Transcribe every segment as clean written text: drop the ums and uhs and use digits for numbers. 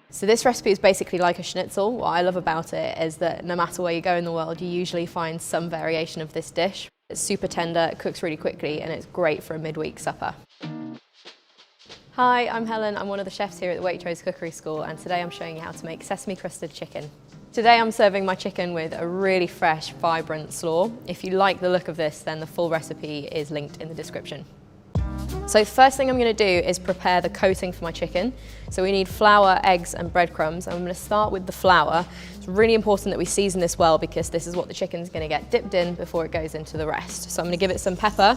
So this recipe is basically like a schnitzel. What I love about it is that no matter where you go in the world, you usually find some variation of this dish. It's super tender, it cooks really quickly, and it's great for a midweek supper. Hi, I'm Helen. I'm one of the chefs here at the Waitrose Cookery School, and today I'm showing you how to make sesame crusted chicken. Today I'm serving my chicken with a really fresh, vibrant slaw. If you like the look of this, then the full recipe is linked in the description. So first thing I'm going to do is prepare the coating for my chicken. So we need flour, eggs and breadcrumbs. I'm going to start with the flour. It's really important that we season this well because this is what the chicken's going to get dipped in before it goes into the rest. So I'm going to give it some pepper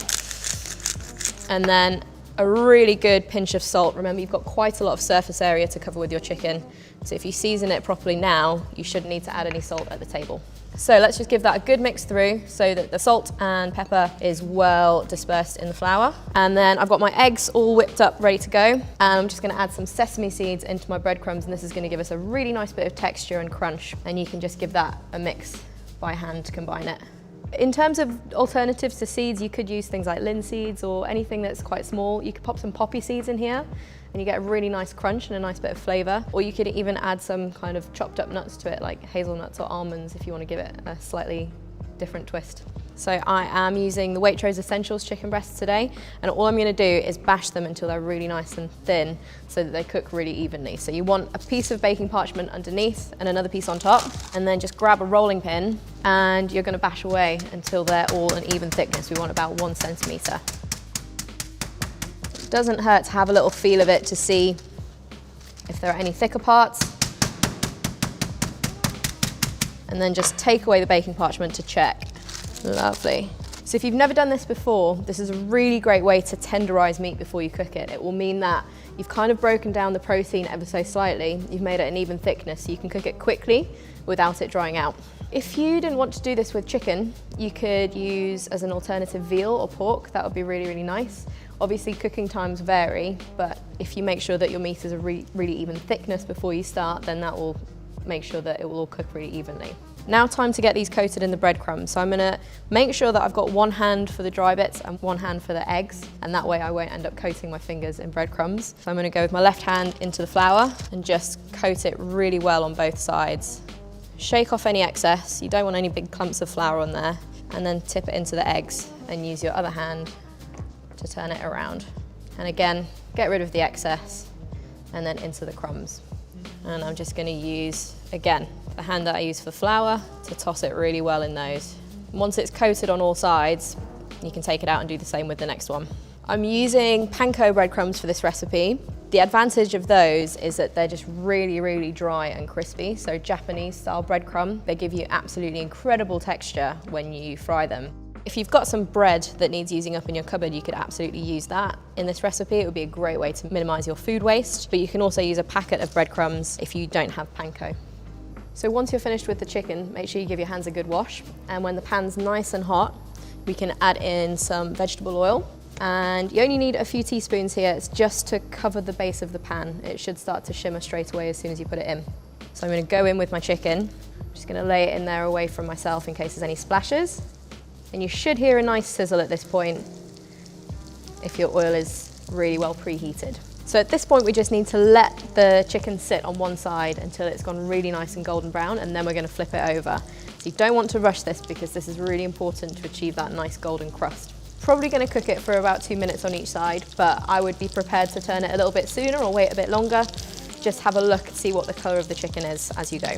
and then a really good pinch of salt. Remember, you've got quite a lot of surface area to cover with your chicken. So if you season it properly now, you shouldn't need to add any salt at the table. So let's just give that a good mix through so that the salt and pepper is well dispersed in the flour. And then I've got my eggs all whipped up, ready to go. And I'm just gonna add some sesame seeds into my breadcrumbs, and this is gonna give us a really nice bit of texture and crunch. And you can just give that a mix by hand to combine it. In terms of alternatives to seeds, you could use things like linseeds or anything that's quite small. You could pop some poppy seeds in here and you get a really nice crunch and a nice bit of flavour. Or you could even add some kind of chopped up nuts to it, like hazelnuts or almonds, if you want to give it a slightly different twist. So I am using the Waitrose Essentials chicken breasts today, and all I'm going to do is bash them until they're really nice and thin so that they cook really evenly. So you want a piece of baking parchment underneath and another piece on top, and then just grab a rolling pin and you're going to bash away until they're all an even thickness. We want about 1 centimetre. It doesn't hurt to have a little feel of it to see if there are any thicker parts. And then just take away the baking parchment to check. Lovely. So if you've never done this before, this is a really great way to tenderize meat before you cook it. It will mean that you've kind of broken down the protein ever so slightly. You've made it an even thickness so you can cook it quickly without it drying out. If you didn't want to do this with chicken, you could use as an alternative veal or pork. That would be really, really nice. Obviously cooking times vary, but if you make sure that your meat is a really even thickness before you start, then that will make sure that it will all cook really evenly. Now time to get these coated in the breadcrumbs. So I'm gonna make sure that I've got one hand for the dry bits and one hand for the eggs, and that way I won't end up coating my fingers in breadcrumbs. So I'm gonna go with my left hand into the flour and just coat it really well on both sides. Shake off any excess. You don't want any big clumps of flour on there. And then tip it into the eggs and use your other hand to turn it around. And again, get rid of the excess and then into the crumbs. And I'm just gonna use, again, the hand that I use for flour to toss it really well in those. Once it's coated on all sides, you can take it out and do the same with the next one. I'm using panko breadcrumbs for this recipe. The advantage of those is that they're just really, really dry and crispy. So Japanese style breadcrumb, they give you absolutely incredible texture when you fry them. If you've got some bread that needs using up in your cupboard, you could absolutely use that. In this recipe, it would be a great way to minimize your food waste, but you can also use a packet of breadcrumbs if you don't have panko. So once you're finished with the chicken, make sure you give your hands a good wash. And when the pan's nice and hot, we can add in some vegetable oil. And you only need a few teaspoons here. It's just to cover the base of the pan. It should start to shimmer straight away as soon as you put it in. So I'm gonna go in with my chicken. I'm just gonna lay it in there away from myself in case there's any splashes. And you should hear a nice sizzle at this point if your oil is really well preheated. So at this point, we just need to let the chicken sit on one side until it's gone really nice and golden brown, and then we're going to flip it over. So you don't want to rush this because this is really important to achieve that nice golden crust. Probably going to cook it for about 2 minutes on each side, but I would be prepared to turn it a little bit sooner or wait a bit longer. Just have a look and see what the colour of the chicken is as you go.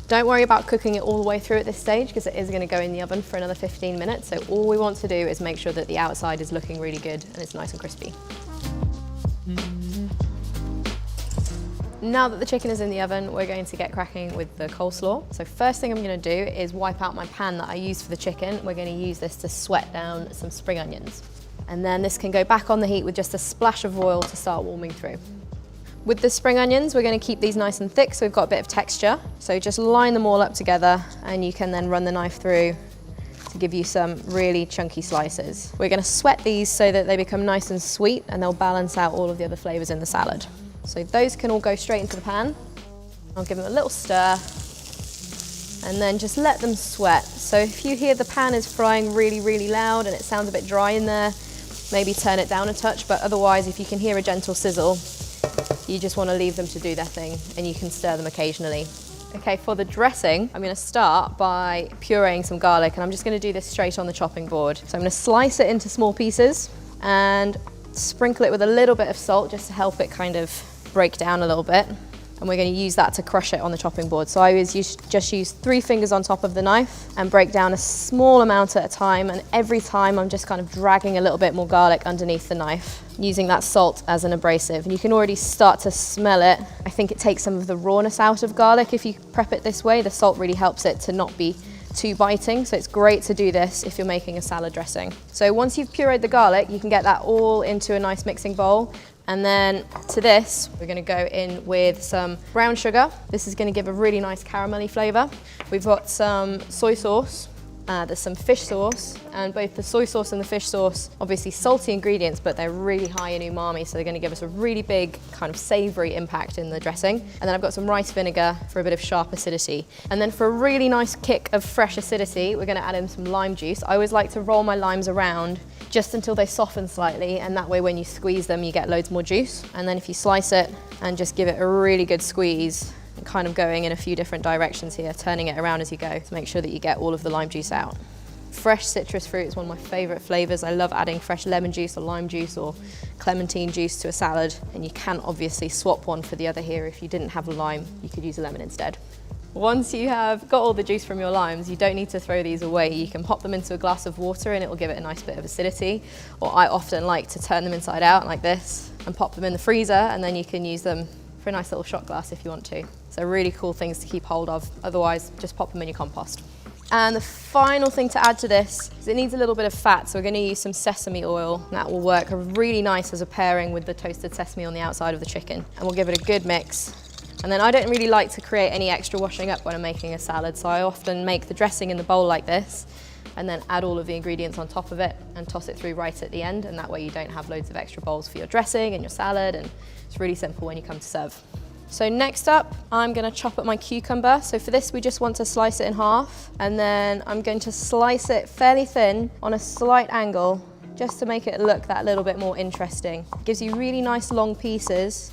Don't worry about cooking it all the way through at this stage because it is going to go in the oven for another 15 minutes. So all we want to do is make sure that the outside is looking really good and it's nice and crispy. Now that the chicken is in the oven, we're going to get cracking with the coleslaw. So first thing I'm going to do is wipe out my pan that I used for the chicken. We're going to use this to sweat down some spring onions. And then this can go back on the heat with just a splash of oil to start warming through. With the spring onions, we're going to keep these nice and thick so we've got a bit of texture. So just line them all up together and you can then run the knife through to give you some really chunky slices. We're going to sweat these so that they become nice and sweet and they'll balance out all of the other flavours in the salad. So those can all go straight into the pan. I'll give them a little stir and then just let them sweat. So if you hear the pan is frying really, really loud and it sounds a bit dry in there, maybe turn it down a touch, but otherwise if you can hear a gentle sizzle, You just want to leave them to do their thing, and you can stir them occasionally. Okay, for the dressing, I'm going to start by pureeing some garlic, and I'm just going to do this straight on the chopping board. So I'm going to slice it into small pieces and sprinkle it with a little bit of salt just to help it kind of break down a little bit. And we're going to use that to crush it on the chopping board. So I always just use 3 fingers on top of the knife and break down a small amount at a time. And every time I'm just kind of dragging a little bit more garlic underneath the knife, using that salt as an abrasive. And you can already start to smell it. I think it takes some of the rawness out of garlic if you prep it this way. The salt really helps it to not be too biting. So it's great to do this if you're making a salad dressing. So once you've pureed the garlic, you can get that all into a nice mixing bowl. And then to this, we're gonna go in with some brown sugar. This is gonna give a really nice caramelly flavor. We've got some soy sauce, there's some fish sauce, and both the soy sauce and the fish sauce, obviously salty ingredients, but they're really high in umami, so they're gonna give us a really big kind of savory impact in the dressing. And then I've got some rice vinegar for a bit of sharp acidity. And then for a really nice kick of fresh acidity, we're gonna add in some lime juice. I always like to roll my limes around just until they soften slightly, and that way when you squeeze them you get loads more juice. And then if you slice it and just give it a really good squeeze, and kind of going in a few different directions here, turning it around as you go to make sure that you get all of the lime juice out. Fresh citrus fruit is one of my favorite flavors. I love adding fresh lemon juice or lime juice or clementine juice to a salad, and you can obviously swap one for the other here. If you didn't have a lime, you could use a lemon instead. Once you have got all the juice from your limes, you don't need to throw these away. You can pop them into a glass of water and it will give it a nice bit of acidity. Or I often like to turn them inside out like this and pop them in the freezer, and then you can use them for a nice little shot glass if you want to. So really cool things to keep hold of. Otherwise, just pop them in your compost. And the final thing to add to this is it needs a little bit of fat. So we're going to use some sesame oil. That will work really nice as a pairing with the toasted sesame on the outside of the chicken. And we'll give it a good mix. And then I don't really like to create any extra washing up when I'm making a salad, so I often make the dressing in the bowl like this and then add all of the ingredients on top of it and toss it through right at the end, and that way you don't have loads of extra bowls for your dressing and your salad, and it's really simple when you come to serve. So next up, I'm going to chop up my cucumber. So for this, we just want to slice it in half, and then I'm going to slice it fairly thin on a slight angle just to make it look that little bit more interesting. It gives you really nice long pieces,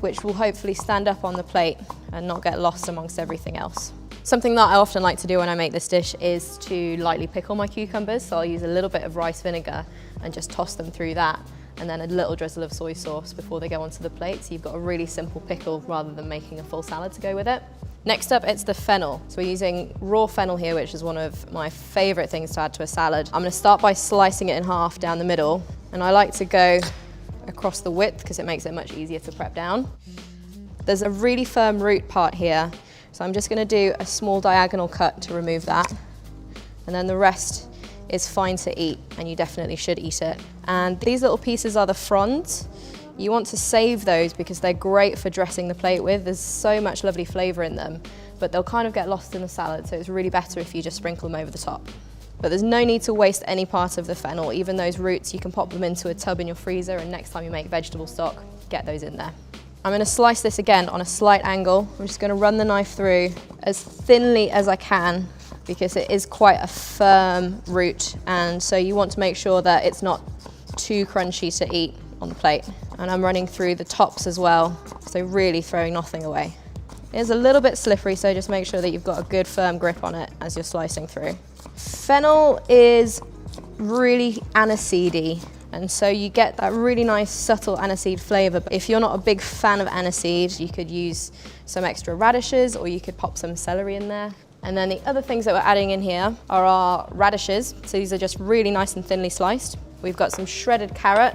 which will hopefully stand up on the plate and not get lost amongst everything else. Something that I often like to do when I make this dish is to lightly pickle my cucumbers. So I'll use a little bit of rice vinegar and just toss them through that, and then a little drizzle of soy sauce before they go onto the plate. So you've got a really simple pickle rather than making a full salad to go with it. Next up, it's the fennel. So we're using raw fennel here, which is one of my favorite things to add to a salad. I'm gonna start by slicing it in half down the middle, and I like to go across the width because it makes it much easier to prep down. There's a really firm root part here, so I'm just going to do a small diagonal cut to remove that, and then the rest is fine to eat, and you definitely should eat it. And these little pieces are the fronds. You want to save those because they're great for dressing the plate with. There's so much lovely flavour in them, but they'll kind of get lost in the salad, so it's really better if you just sprinkle them over the top. But there's no need to waste any part of the fennel. Even those roots, you can pop them into a tub in your freezer, and next time you make vegetable stock, get those in there. I'm gonna slice this again on a slight angle. I'm just gonna run the knife through as thinly as I can because it is quite a firm root, and so you want to make sure that it's not too crunchy to eat on the plate. And I'm running through the tops as well, so really throwing nothing away. It is a little bit slippery, so just make sure that you've got a good firm grip on it as you're slicing through. Fennel is really aniseedy, and so you get that really nice subtle aniseed flavour. If you're not a big fan of aniseed, you could use some extra radishes, or you could pop some celery in there. And then the other things that we're adding in here are our radishes. So these are just really nice and thinly sliced. We've got some shredded carrot,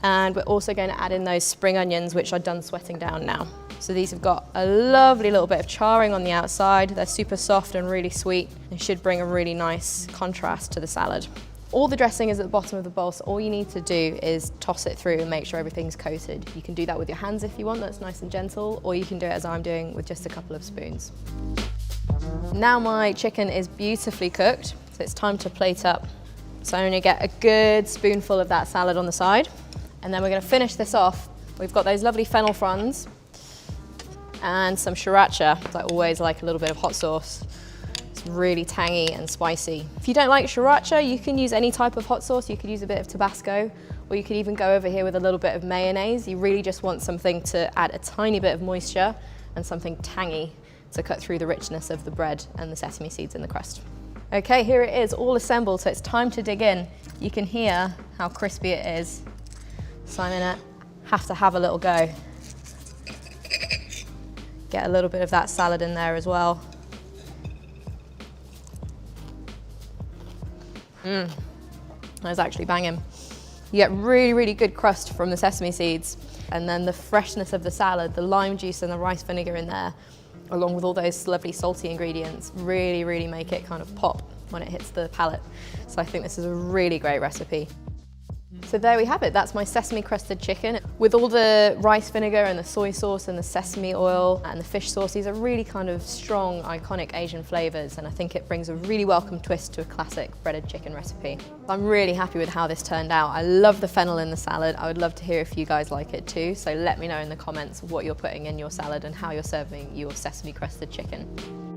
and we're also going to add in those spring onions, which are done sweating down now. So these have got a lovely little bit of charring on the outside. They're super soft and really sweet. They should bring a really nice contrast to the salad. All the dressing is at the bottom of the bowl, so all you need to do is toss it through and make sure everything's coated. You can do that with your hands if you want, that's nice and gentle, or you can do it as I'm doing with just a couple of spoons. Now my chicken is beautifully cooked, so it's time to plate up. So I'm going to get a good spoonful of that salad on the side, and then we're going to finish this off. We've got those lovely fennel fronds and some sriracha. I always like a little bit of hot sauce. It's really tangy and spicy. If you don't like sriracha, you can use any type of hot sauce. You could use a bit of Tabasco, or you could even go over here with a little bit of mayonnaise. You really just want something to add a tiny bit of moisture and something tangy to cut through the richness of the bread and the sesame seeds in the crust. Okay, here it is, all assembled, so it's time to dig in. You can hear how crispy it is. So I'm gonna have to have a little go. Get a little bit of that salad in there as well. That's actually banging. You get really, really good crust from the sesame seeds, and then the freshness of the salad, the lime juice and the rice vinegar in there, along with all those lovely salty ingredients, really, really make it kind of pop when it hits the palate. So I think this is a really great recipe. So there we have it, that's my sesame crusted chicken. With all the rice vinegar and the soy sauce and the sesame oil and the fish sauce, these are really kind of strong, iconic Asian flavors, and I think it brings a really welcome twist to a classic breaded chicken recipe. I'm really happy with how this turned out. I love the fennel in the salad. I would love to hear if you guys like it too, so let me know in the comments what you're putting in your salad and how you're serving your sesame crusted chicken.